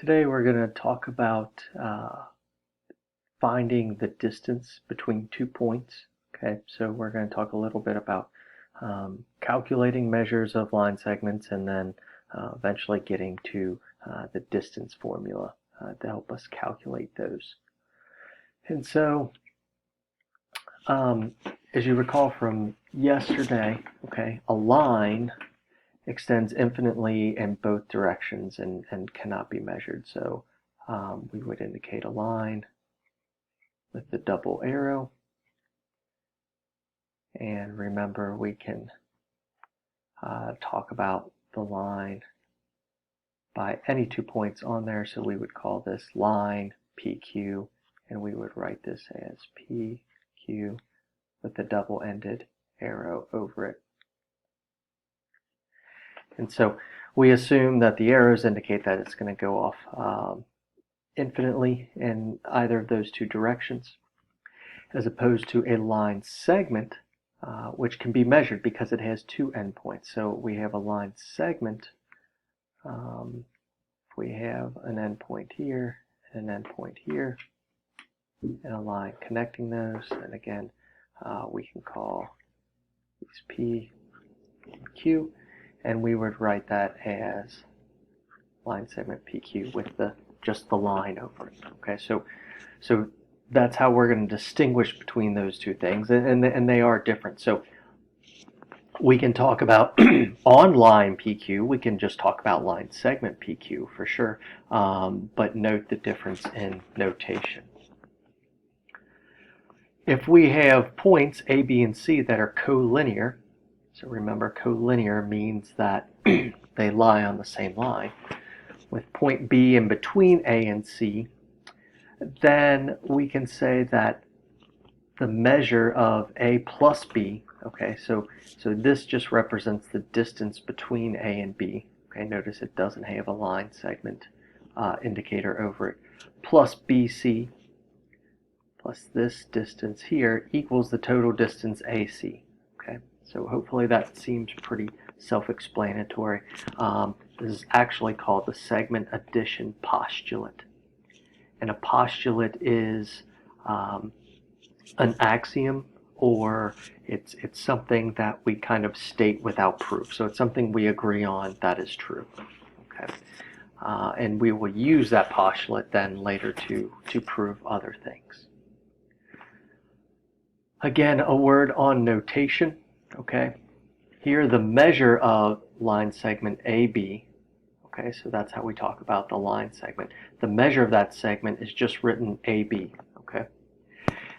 Today we're going to talk about finding the distance between 2 points. Okay, so we're going to talk a little bit about calculating measures of line segments and then eventually getting to the distance formula to help us calculate those. And so, as you recall from yesterday, okay, a line extends infinitely in both directions and cannot be measured. So we would indicate a line with the double arrow. And remember, we can talk about the line by any 2 points on there. So we would call this line PQ, and we would write this as PQ with the double-ended arrow over it. And so we assume that the arrows indicate that it's going to go off infinitely in either of those two directions, as opposed to a line segment, which can be measured because it has two endpoints. So we have a line segment. We have an endpoint here and an endpoint here, and a line connecting those. And again, we can call these P and Q. And we would write that as line segment PQ with just the line over it. Okay, so that's how we're going to distinguish between those two things, and they are different. So we can talk about on line PQ. We can just talk about line segment PQ for sure, but note the difference in notation. If we have points A, B, and C that are collinear. So remember, collinear means that they lie on the same line. With point B in between A and C, then we can say that the measure of A plus B, okay, so this just represents the distance between A and B. Okay, notice it doesn't have a line segment indicator over it. Plus BC plus this distance here equals the total distance AC. Okay. So hopefully that seems pretty self-explanatory. This is actually called the segment addition postulate. And a postulate is an axiom, or it's something that we kind of state without proof. So it's something we agree on that is true. Okay. And we will use that postulate then later to prove other things. Again, a word on notation. Okay, here the measure of line segment AB, okay, so that's how we talk about the line segment. The measure of that segment is just written AB, okay?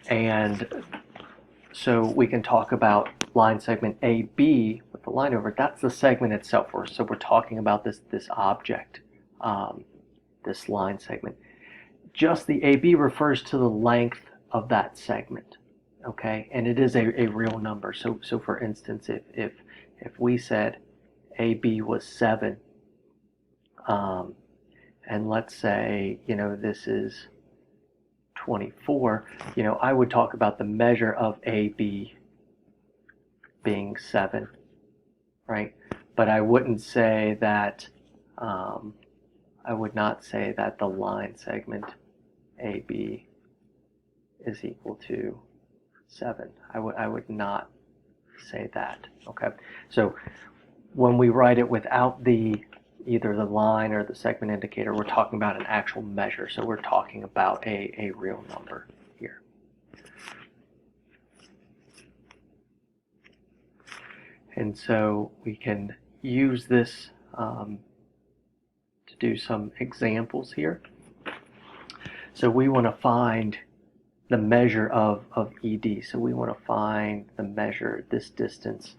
And so we can talk about line segment AB with the line over it. That's the segment itself. So we're talking about this object, this line segment. Just the AB refers to the length of that segment. Okay, and it is a real number. So for instance, if we said AB was 7, and let's say, this is 24, I would talk about the measure of AB being 7, right? But I wouldn't say that, I would not say that the line segment AB is equal to 7. I would not say that. Okay, so when we write it without either the line or the segment indicator, we're talking about an actual measure. So we're talking about a real number here. And so we can use this to do some examples here. So we want to find the measure of ED. So we want to find the measure, this distance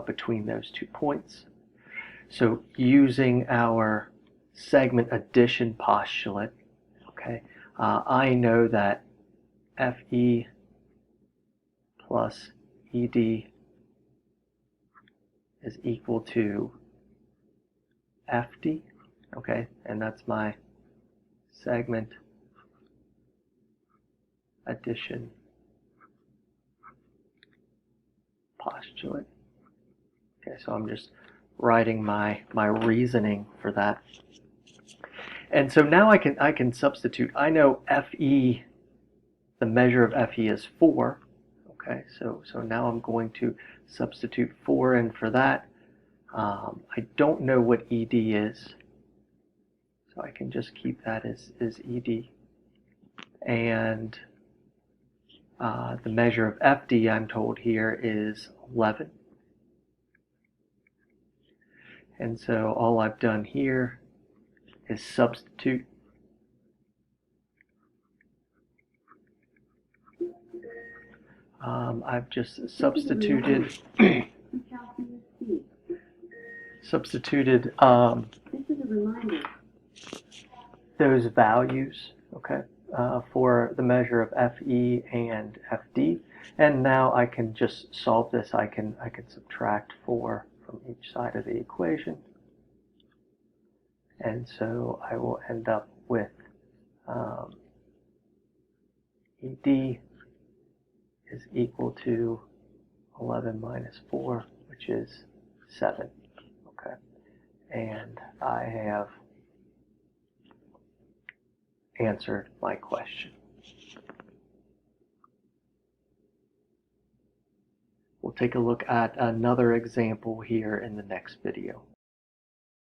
between those 2 points. So using our segment addition postulate, okay, I know that FE plus ED is equal to FD, okay, and that's my segment addition postulate. Okay, so I'm just writing my reasoning for that. And so now I can substitute. I know FE, the measure of FE is 4. Okay, so now I'm going to substitute 4 in for that. I don't know what ED is, so I can just keep that as ED. And the measure of FD, I'm told here, is 11. And so all I've done here is substitute. I've just substituted those values, okay, for the measure of FE and FD. And now I can just solve this. I can subtract 4 from each side of the equation. And so I will end up with ED is equal to 11 minus 4, which is 7. Okay, and I have answered my question. We'll take a look at another example here in the next video.